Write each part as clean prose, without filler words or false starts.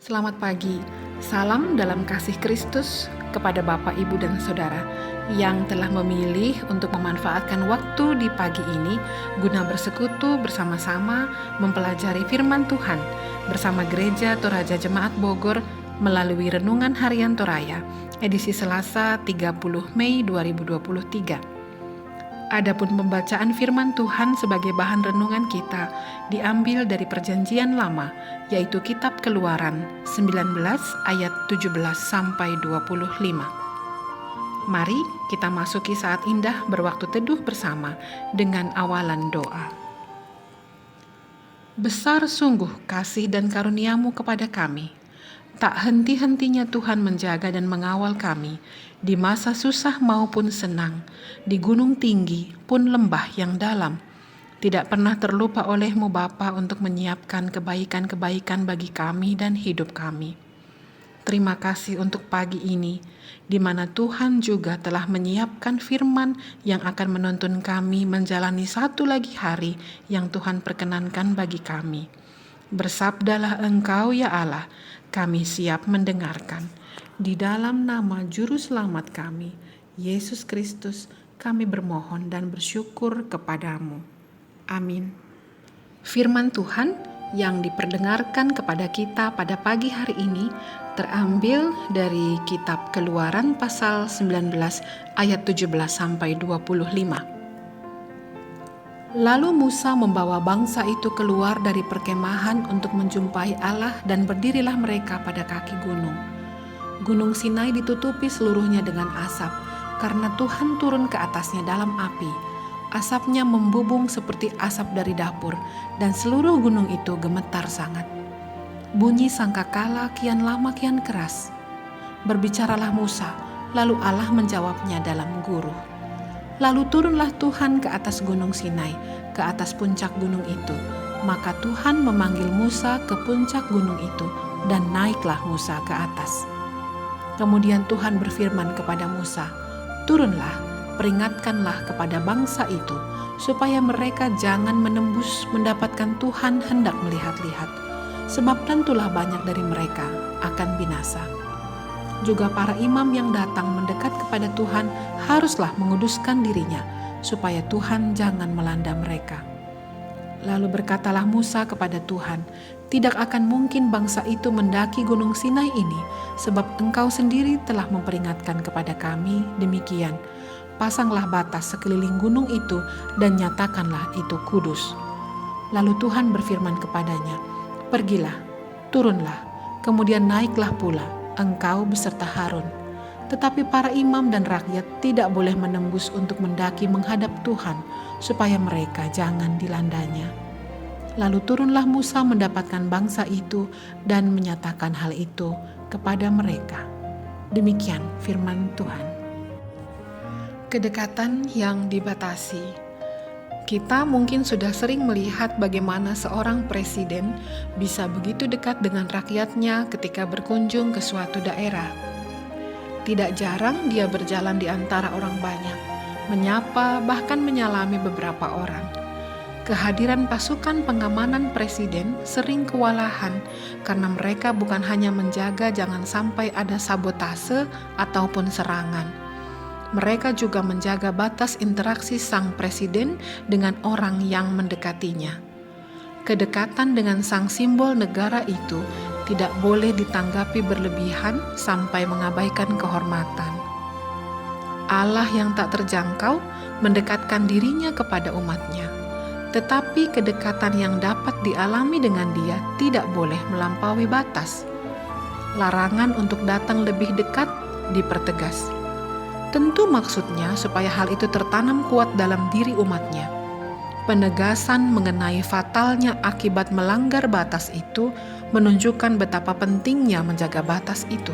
Selamat pagi, salam dalam kasih Kristus kepada Bapak, Ibu, dan Saudara yang telah memilih untuk memanfaatkan waktu di pagi ini guna bersekutu bersama-sama mempelajari firman Tuhan bersama Gereja Toraja Jemaat Bogor melalui Renungan Harian Toraya, edisi Selasa 30 Mei 2023. Adapun pembacaan firman Tuhan sebagai bahan renungan kita diambil dari Perjanjian Lama, yaitu Kitab Keluaran 19 ayat 17 sampai 25. Mari kita masuki saat indah berwaktu teduh bersama dengan awalan doa. Besar sungguh kasih dan karuniamu kepada kami. Tak henti-hentinya Tuhan menjaga dan mengawal kami, di masa susah maupun senang, di gunung tinggi pun lembah yang dalam. Tidak pernah terlupa oleh-Mu Bapa untuk menyiapkan kebaikan-kebaikan bagi kami dan hidup kami. Terima kasih untuk pagi ini, di mana Tuhan juga telah menyiapkan firman yang akan menuntun kami menjalani satu lagi hari yang Tuhan perkenankan bagi kami. Bersabdalah Engkau ya Allah, kami siap mendengarkan. Di dalam nama Juru Selamat kami, Yesus Kristus, kami bermohon dan bersyukur kepadamu. Amin. Firman Tuhan yang diperdengarkan kepada kita pada pagi hari ini terambil dari Kitab Keluaran pasal 19 ayat 17 sampai 25. Lalu Musa membawa bangsa itu keluar dari perkemahan untuk menjumpai Allah, dan berdirilah mereka pada kaki gunung. Gunung Sinai ditutupi seluruhnya dengan asap, karena Tuhan turun ke atasnya dalam api. Asapnya membubung seperti asap dari dapur, dan seluruh gunung itu gemetar sangat. Bunyi sangkakala kian lama kian keras. Berbicaralah Musa, lalu Allah menjawabnya dalam guruh. Lalu turunlah Tuhan ke atas gunung Sinai, ke atas puncak gunung itu. Maka Tuhan memanggil Musa ke puncak gunung itu, dan naiklah Musa ke atas. Kemudian Tuhan berfirman kepada Musa, "Turunlah, peringatkanlah kepada bangsa itu, supaya mereka jangan menembus mendapatkan Tuhan hendak melihat-lihat, sebab tentulah banyak dari mereka akan binasa." Juga para imam yang datang mendekat kepada Tuhan haruslah menguduskan dirinya, supaya Tuhan jangan melanda mereka. Lalu berkatalah Musa kepada Tuhan, "Tidak akan mungkin bangsa itu mendaki gunung Sinai ini, sebab Engkau sendiri telah memperingatkan kepada kami demikian. Pasanglah batas sekeliling gunung itu dan nyatakanlah itu kudus." Lalu Tuhan berfirman kepadanya, "Pergilah, turunlah, kemudian naiklah pula, engkau beserta Harun. Tetapi para imam dan rakyat tidak boleh menembus untuk mendaki menghadap Tuhan, supaya mereka jangan dilandanya." Lalu turunlah Musa mendapatkan bangsa itu dan menyatakan hal itu kepada mereka. Demikian firman Tuhan. Kedekatan yang dibatasi. Kita mungkin sudah sering melihat bagaimana seorang presiden bisa begitu dekat dengan rakyatnya ketika berkunjung ke suatu daerah. Tidak jarang dia berjalan di antara orang banyak, menyapa bahkan menyalami beberapa orang. Kehadiran pasukan pengamanan presiden sering kewalahan karena mereka bukan hanya menjaga jangan sampai ada sabotase ataupun serangan. Mereka juga menjaga batas interaksi sang presiden dengan orang yang mendekatinya. Kedekatan dengan sang simbol negara itu tidak boleh ditanggapi berlebihan sampai mengabaikan kehormatan. Allah yang tak terjangkau mendekatkan dirinya kepada umatnya, tetapi kedekatan yang dapat dialami dengan dia tidak boleh melampaui batas. Larangan untuk datang lebih dekat dipertegas. Tentu maksudnya supaya hal itu tertanam kuat dalam diri umatnya. Penegasan mengenai fatalnya akibat melanggar batas itu menunjukkan betapa pentingnya menjaga batas itu.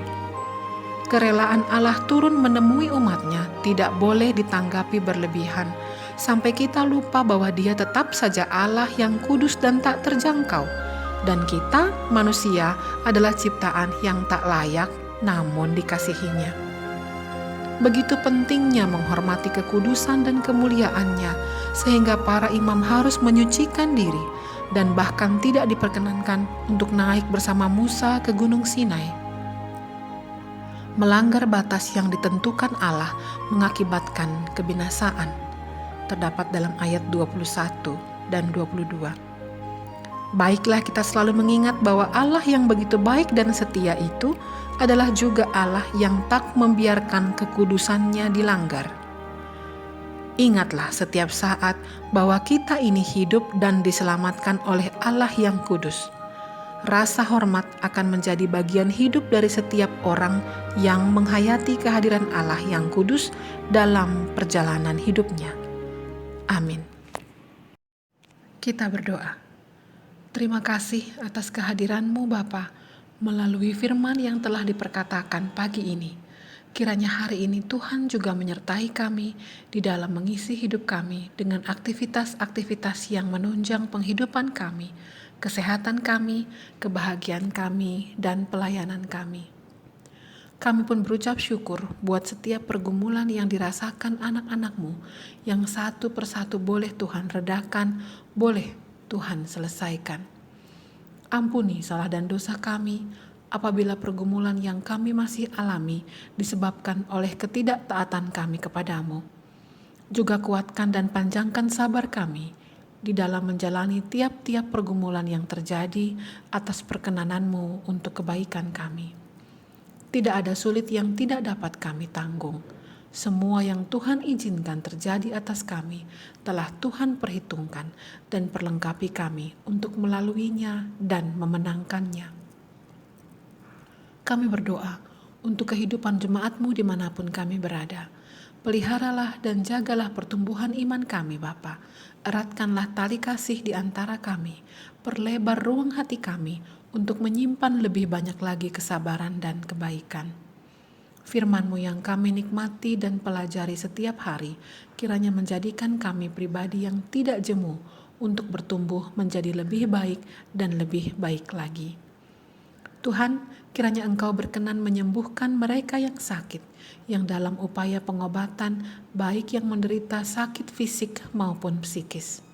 Kerelaan Allah turun menemui umatnya tidak boleh ditanggapi berlebihan, sampai kita lupa bahwa Dia tetap saja Allah yang kudus dan tak terjangkau, dan kita, manusia, adalah ciptaan yang tak layak namun dikasihinya. Begitu pentingnya menghormati kekudusan dan kemuliaannya, sehingga para imam harus menyucikan diri, dan bahkan tidak diperkenankan untuk naik bersama Musa ke Gunung Sinai. Melanggar batas yang ditentukan Allah mengakibatkan kebinasaan. Terdapat dalam ayat 21 dan 22. Baiklah kita selalu mengingat bahwa Allah yang begitu baik dan setia itu adalah juga Allah yang tak membiarkan kekudusannya dilanggar. Ingatlah setiap saat bahwa kita ini hidup dan diselamatkan oleh Allah yang kudus. Rasa hormat akan menjadi bagian hidup dari setiap orang yang menghayati kehadiran Allah yang kudus dalam perjalanan hidupnya. Amin. Kita berdoa. Terima kasih atas kehadiran-Mu Bapa melalui firman yang telah diperkatakan pagi ini. Kiranya hari ini Tuhan juga menyertai kami di dalam mengisi hidup kami dengan aktivitas-aktivitas yang menunjang penghidupan kami, kesehatan kami, kebahagiaan kami, dan pelayanan kami. Kami pun berucap syukur buat setiap pergumulan yang dirasakan anak-anak-Mu yang satu persatu boleh Tuhan redakan, boleh Tuhan selesaikan. Ampuni salah dan dosa kami apabila pergumulan yang kami masih alami disebabkan oleh ketidaktaatan kami kepadamu. Juga kuatkan dan panjangkan sabar kami di dalam menjalani tiap-tiap pergumulan yang terjadi atas perkenanan-Mu untuk kebaikan kami. Tidak ada sulit yang tidak dapat kami tanggung. Semua yang Tuhan izinkan terjadi atas kami telah Tuhan perhitungkan dan perlengkapi kami untuk melaluinya dan memenangkannya. Kami berdoa untuk kehidupan jemaat-Mu dimanapun kami berada. Peliharalah dan jagalah pertumbuhan iman kami, Bapa. Eratkanlah tali kasih di antara kami. Perlebar ruang hati kami untuk menyimpan lebih banyak lagi kesabaran dan kebaikan. Firman-Mu yang kami nikmati dan pelajari setiap hari, kiranya menjadikan kami pribadi yang tidak jemu untuk bertumbuh menjadi lebih baik dan lebih baik lagi. Tuhan, kiranya Engkau berkenan menyembuhkan mereka yang sakit, yang dalam upaya pengobatan, baik yang menderita sakit fisik maupun psikis.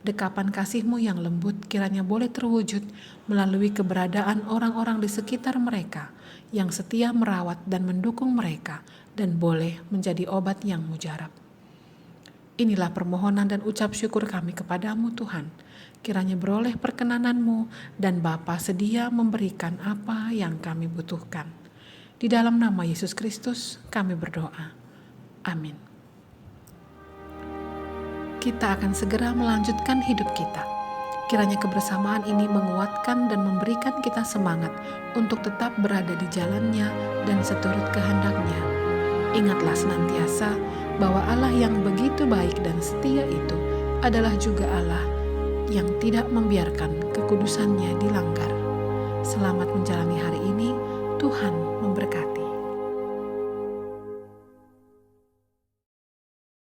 Dekapan kasih-Mu yang lembut kiranya boleh terwujud melalui keberadaan orang-orang di sekitar mereka yang setia merawat dan mendukung mereka dan boleh menjadi obat yang mujarab. Inilah permohonan dan ucap syukur kami kepadamu Tuhan. Kiranya beroleh perkenanan-Mu dan Bapa sedia memberikan apa yang kami butuhkan. Di dalam nama Yesus Kristus kami berdoa. Amin. Kita akan segera melanjutkan hidup kita. Kiranya kebersamaan ini menguatkan dan memberikan kita semangat untuk tetap berada di jalannya dan seturut kehendak-Nya. Ingatlah senantiasa bahwa Allah yang begitu baik dan setia itu adalah juga Allah yang tidak membiarkan kekudusannya dilanggar. Selamat menjalani hari ini, Tuhan